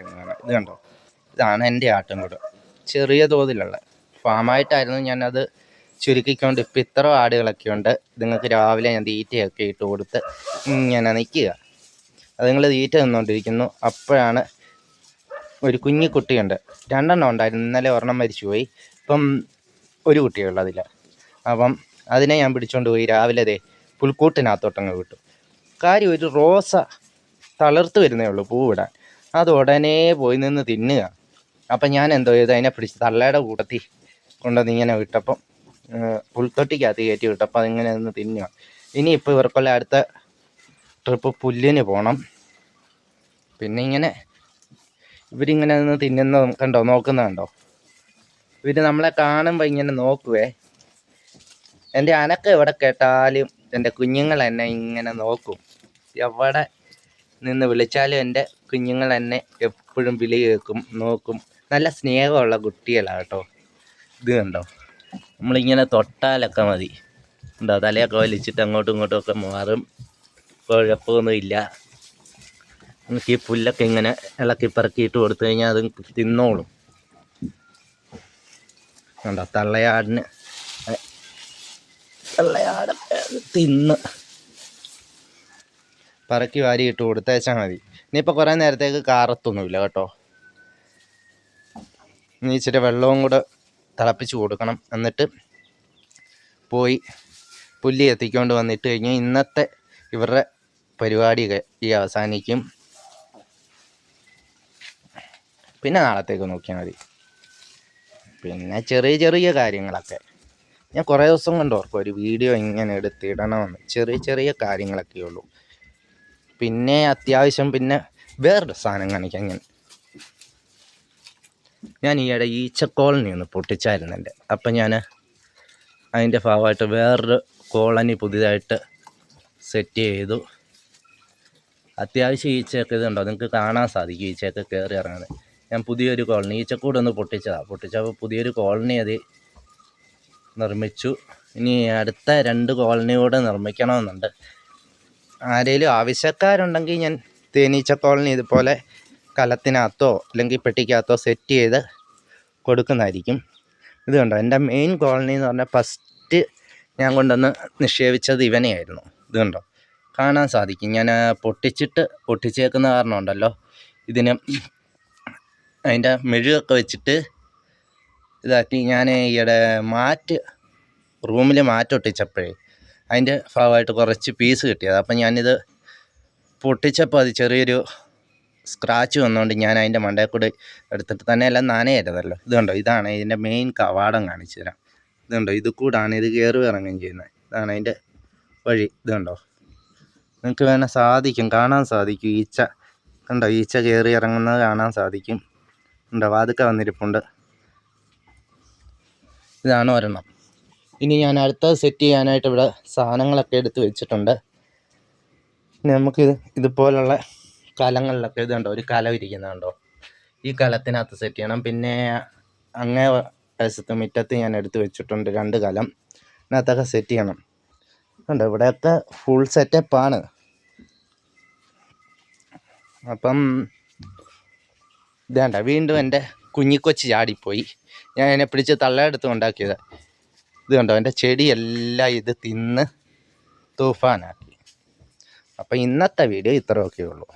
ഇത് കണ്ടോ, ഇതാണ് എൻ്റെ ആട്ടിൻകൂട്. ചെറിയ തോതിലുള്ള ഫാമായിട്ടായിരുന്നു ഞാനത് ചുരുക്കിക്കൊണ്ട് ഇപ്പം ഇത്ര ആടുകളൊക്കെ ഉണ്ട്. നിങ്ങൾക്ക് രാവിലെ ഞാൻ തീറ്റയൊക്കെ ഇട്ട് കൊടുത്ത് ഇങ്ങനെ നിൽക്കുക. അത് നിങ്ങൾ തീറ്റ നിന്നുകൊണ്ടിരിക്കുന്നു. അപ്പോഴാണ് ഒരു കുഞ്ഞിക്കുട്ടിയുണ്ട്. 2 എണ്ണം ഉണ്ടായിരുന്നു. ഇന്നലെ ഒരെണ്ണം മരിച്ചുപോയി. ഇപ്പം ഒരു കുട്ടിയുള്ളതില്ല. അപ്പം അതിനെ ഞാൻ പിടിച്ചുകൊണ്ട് പോയി രാവിലെ പുൽക്കൂട്ടിനകത്തോട്ടങ്ങ് വിട്ടു. കാര്യം ഒരു റോസ തളിർത്ത് വരുന്നേ ഉള്ളൂ പൂവിടാൻ. അത് ഉടനെ പോയി നിന്ന് തിന്നുക. അപ്പം ഞാൻ എന്തോ ചെയ്തു, അതിനെ പിടിച്ച് തള്ളയുടെ കൂട്ടത്തിൽ കൊണ്ടുവന്ന് ഇങ്ങനെ വിട്ടപ്പം പുൽത്തൊട്ടിക്കകത്ത് കയറ്റി വിട്ടപ്പോൾ അതിങ്ങനെ നിന്ന് തിന്നുക. ഇനിയിപ്പോൾ ഇവർക്കുള്ള അടുത്ത ട്രിപ്പ് പുല്ലിന് പോകണം. പിന്നെ ഇവരിങ്ങനെ നിന്ന് തിന്നുന്ന കണ്ടോ, നോക്കുന്നുണ്ടോ? ഇവർ നമ്മളെ കാണുമ്പോൾ ഇങ്ങനെ നോക്കുവേ. എൻ്റെ അനക്കം എവിടെ കേട്ടാലും എൻ്റെ കുഞ്ഞുങ്ങൾ എന്നെ ഇങ്ങനെ നോക്കും. എവിടെ നിന്ന് വിളിച്ചാലും എൻ്റെ കുഞ്ഞുങ്ങൾ എന്നെ എപ്പോഴും വിളി കേൾക്കും, നോക്കും. നല്ല സ്നേഹമുള്ള കുട്ടികളാണ് കേട്ടോ. ഇത് കണ്ടോ, നമ്മളിങ്ങനെ തൊട്ടാലൊക്കെ മതി. എന്താ, തലയൊക്കെ വലിച്ചിട്ട് അങ്ങോട്ടും ഇങ്ങോട്ടും ഒക്കെ മാറും. കുഴപ്പമൊന്നുമില്ല. നമുക്ക് ഈ പുല്ലൊക്കെ ഇങ്ങനെ ഇളക്കി പെറുക്കിയിട്ട് കൊടുത്തു കഴിഞ്ഞാൽ അത് തിന്നോളും. കണ്ടോ, തള്ളയാട് തിന്ന് പറക്കി വാരിയിട്ട് കൊടുത്തേച്ചാൽ മതി. ഇനിയിപ്പോൾ കുറേ നേരത്തേക്ക് കാറത്തൊന്നുമില്ല കേട്ടോ. ഇനി ഇച്ചിരി വെള്ളവും കൂടെ തിളപ്പിച്ച് കൊടുക്കണം. എന്നിട്ട് പോയി പുല്ല് എത്തിക്കൊണ്ട് വന്നിട്ട് കഴിഞ്ഞ് ഇന്നത്തെ ഇവരുടെ പരിപാടി ഈ അവസാനിക്കും. പിന്നെ നാളത്തേക്ക് നോക്കിയാൽ മതി. പിന്നെ ചെറിയ ചെറിയ കാര്യങ്ങളൊക്കെ ഞാൻ കുറേ ദിവസം കൊണ്ട് ഓർക്കും ഒരു വീഡിയോ ഇങ്ങനെ എടുത്തിടണമെന്ന്. ചെറിയ ചെറിയ കാര്യങ്ങളൊക്കെ ഉള്ളൂ. പിന്നെ അത്യാവശ്യം പിന്നെ വേറൊരു സാധനം കാണിക്കാം. ഞാൻ ഈയിടെ ഈച്ചക്കോളനി ഒന്ന് പൊട്ടിച്ചായിരുന്നുണ്ട്. അപ്പം ഞാൻ അതിൻ്റെ ഭാഗമായിട്ട് വേറൊരു കോളനി പുതിയതായിട്ട് സെറ്റ് ചെയ്തു. അത്യാവശ്യം ഈച്ചയൊക്കെ ഇതുണ്ടോ, നിങ്ങൾക്ക് കാണാൻ സാധിക്കും ഈച്ചയൊക്കെ കയറി ഇറങ്ങുന്നത്. ഞാൻ പുതിയൊരു കോളനി ഈച്ചക്കൂടൊന്ന് പൊട്ടിച്ചപ്പോൾ പുതിയൊരു കോളനി അത് നിർമ്മിച്ചു. ഇനി അടുത്ത 2 കോളനി കൂടെ നിർമ്മിക്കണമെന്നുണ്ട്. ആരെങ്കിലും ആവശ്യക്കാരുണ്ടെങ്കിൽ ഞാൻ തേനീച്ച കോളനി ഇതുപോലെ കലത്തിനകത്തോ അല്ലെങ്കിൽ പെട്ടിക്കകത്തോ സെറ്റ് ചെയ്ത് കൊടുക്കുന്നതായിരിക്കും. ഇത് കണ്ടോ, എൻ്റെ മെയിൻ കോളനി എന്ന് പറഞ്ഞാൽ ഫസ്റ്റ് ഞാൻ കൊണ്ടുവന്ന് നിക്ഷേപിച്ചത് ഇവനെയായിരുന്നു. ഇത് കണ്ടോ, കാണാൻ സാധിക്കും. ഞാൻ പൊട്ടിച്ചേക്കുന്ന കാരണം ഉണ്ടല്ലോ, ഇതിന് അതിൻ്റെ മെഴുകൊക്കെ വെച്ചിട്ട് ഇതാക്കി. ഞാൻ ഈയിടെ റൂമിൽ മാറ്റൊട്ടിച്ചപ്പോഴേ അതിൻ്റെ ഭാഗമായിട്ട് കുറച്ച് പീസ് കിട്ടിയത്. അപ്പം ഞാനിത് പൊട്ടിച്ചപ്പോൾ അത് ചെറിയൊരു സ്ക്രാച്ച് വന്നുകൊണ്ട് ഞാൻ അതിൻ്റെ മണ്ടയിൽ കൂടെ എടുത്തിട്ട് തന്നെ എല്ലാം നനയരുതല്ലോ. ഇത് കണ്ടോ, ഇതാണ് ഇതിൻ്റെ മെയിൻ കവാടം. കാണിച്ചു തരാം. ഇത് കണ്ടോ, ഇത് കൂടാണ് ഇത് കയറി ഇറങ്ങുകയും ചെയ്യുന്നത്. ഇതാണ് അതിൻ്റെ വഴി. ഇത് കണ്ടോ, നിങ്ങൾക്ക് കാണാൻ സാധിക്കും. ഈച്ച കണ്ടോ, ഈച്ച കയറി ഇറങ്ങുന്നത് കാണാൻ സാധിക്കും. ഉണ്ടോ, വാതുക്ക വന്നിരിപ്പുണ്ട്. ഇതാണ് ഒരെണ്ണം. ഇനി ഞാൻ അടുത്തത് സെറ്റ് ചെയ്യാനായിട്ട് ഇവിടെ സാധനങ്ങളൊക്കെ എടുത്ത് വെച്ചിട്ടുണ്ട്. ഇനി നമുക്ക് ഇതുപോലുള്ള കലങ്ങളിലൊക്കെ ഇത് കണ്ടോ, ഒരു കലം ഇരിക്കുന്നുണ്ടോ, ഈ കലത്തിനകത്ത് സെറ്റ് ചെയ്യണം. പിന്നെ അങ്ങേ വശത്ത് മുറ്റത്ത് ഞാൻ എടുത്ത് വെച്ചിട്ടുണ്ട് 2 കലം. ഇതിനകത്തൊക്കെ സെറ്റ് ചെയ്യണം. കണ്ടോ, ഇവിടെയൊക്കെ ഫുൾ സെറ്റപ്പാണ്. അപ്പം ഇതേണ്ട, വീണ്ടും എൻ്റെ കുഞ്ഞിക്കൊച്ച് ചാടിപ്പോയി. ഞാൻ അതിനെ പിടിച്ച് തള്ളയെടുത്ത് ഉണ്ടാക്കിയത്. ഇത് കണ്ടോ, എൻ്റെ ചെടിയെല്ലാം ഇത് തിന്ന് തൂഫാനാക്കി. അപ്പം ഇന്നത്തെ വീഡിയോ ഇത്രയൊക്കെ ഉള്ളൂ.